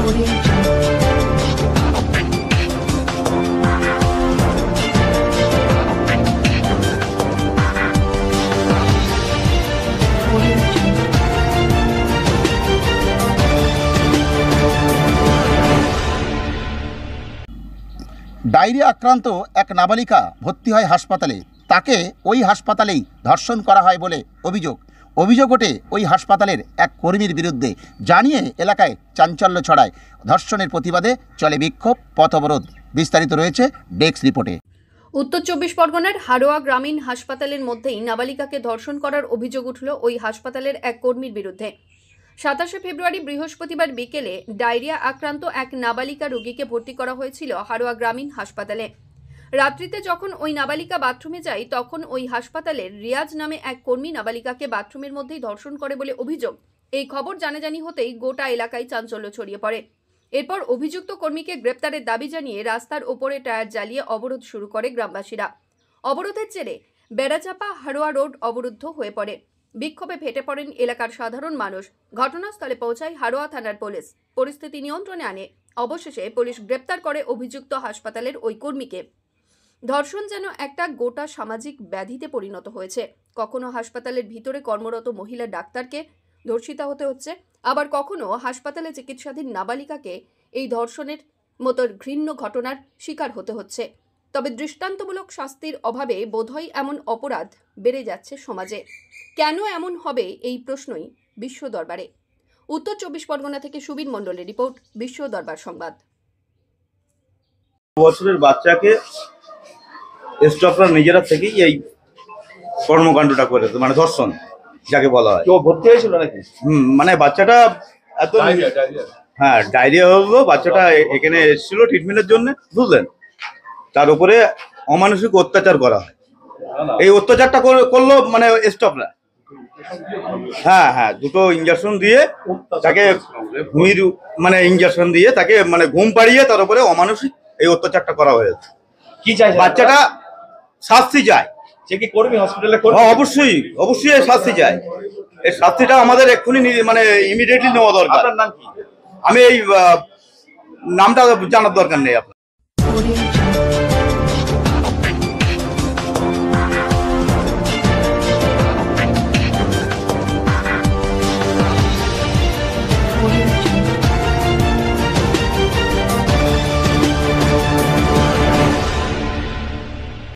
Diarrhoea আক্রান্ত এক নাবালিকা ভর্তি হয় হাসপাতালে। তাকে ওই হাসপাতালেই ধর্ষণ করা হয় বলে অভিযোগ ওঠে ওই হাসপাতালের এক কর্মীর বিরুদ্ধে। জানিয়ে এলাকায় চাঞ্চল্য ছড়ায়। ধর্ষণের প্রতিবাদে চলে বিক্ষোভ, পথ অবরোধ। বিস্তারিত রয়েছে ডেস্ক রিপোর্টে। উত্তর 24 পরগনার হারোয়া গ্রামীণ হাসপাতালের মধ্যেই নাবালিকাকে ধর্ষণ করার অভিযোগ উঠল ওই হাসপাতালের এক কর্মীর বিরুদ্ধে। 27শে ফেব্রুয়ারি বৃহস্পতিবার বিকেলে ডায়রিয়া আক্রান্ত এক নাবালিকা রোগীকে ভর্তি করা হয়েছিল হারোয়া গ্রামীণ হাসপাতালে। রাত্রিতে যখন ওই নাবালিকা বাথরুমে যায় তখন ওই হাসপাতালের রিয়াজ নামে এক কর্মী নাবালিকাকে বাথরুমের মধ্যেই ধর্ষণ করে বলে অভিযোগ। এই খবর জানাজানি হতেই গোটা এলাকায় চাঞ্চল্য ছড়িয়ে পড়ে। এরপর অভিযুক্ত কর্মীকে গ্রেপ্তারের দাবি জানিয়ে রাস্তার ওপরে টায়ার জ্বালিয়ে অবরোধ শুরু করে গ্রামবাসীরা। অবরোধের জেরে বেড়াচাপা হারোয়া রোড অবরুদ্ধ হয়ে পড়ে। বিক্ষোভে ফেটে পড়েন এলাকার সাধারণ মানুষ। ঘটনাস্থলে পৌঁছায় হারোয়া থানার পুলিশ। পরিস্থিতি নিয়ন্ত্রণে আনে। অবশেষে পুলিশ গ্রেপ্তার করে অভিযুক্ত হাসপাতালের ওই কর্মীকে। ধর্ষণ যেন একটা গোটা সামাজিক ব্যাধিতে পরিণত হয়েছে। কখনো হাসপাতালের ভিতরে কর্মরত মহিলা ডাক্তারকে ধর্ষিতা হতে হচ্ছে, আবার কখনো হাসপাতালে চিকিৎসাধীন নাবালিকাকে এই ধর্ষণের মতো ঘৃণ্য ঘটনার শিকার হতে হচ্ছে। তবে দৃষ্টান্তমূলক শাস্তির অভাবে বোধহয় এমন অপরাধ বেড়ে যাচ্ছে সমাজে। কেন এমন হবে এই প্রশ্নই বিশ্ব দরবারে। উত্তর 24 পরগনা থেকে সুবীর মণ্ডলের রিপোর্ট, বিশ্ব দরবার সংবাদ। বছরের বাচ্চাকে স্টাফরা নিজেরা থেকেই এই কর্মকাণ্ডটা করেছে, মানে ধর্ষণ যাকে বলা হয়। কেউ ভর্তি হয়েছিল নাকি? মানে বাচ্চাটা এত ডায়রিয়া হলো, বাচ্চাটা এখানে এসেছিল ট্রিটমেন্টের জন্য, বুঝলেন। তার উপরে অমানসিক অত্যাচার করা হয়। এই অত্যাচারটা করলো মানে স্টাফরা। হ্যাঁ, দুটো ইঞ্জেকশন দিয়ে তাকে মানে ইঞ্জেকশন দিয়ে তাকে মানে ঘুম পাড়িয়ে তার উপরে অমানসিক এই অত্যাচারটা করা হয়েছে। কি চাই বাচ্চাটা? শাস্তি চায়। সে কি কর্মী হসপিটালে? অবশ্যই শাস্তি চায়। এই শাস্তিটা আমাদের এক্ষুনি মানে ইমিডিয়েটলি নেওয়া দরকার। আপনার নাম কি? আমি এই নামটা জানার দরকার নেই আপনার।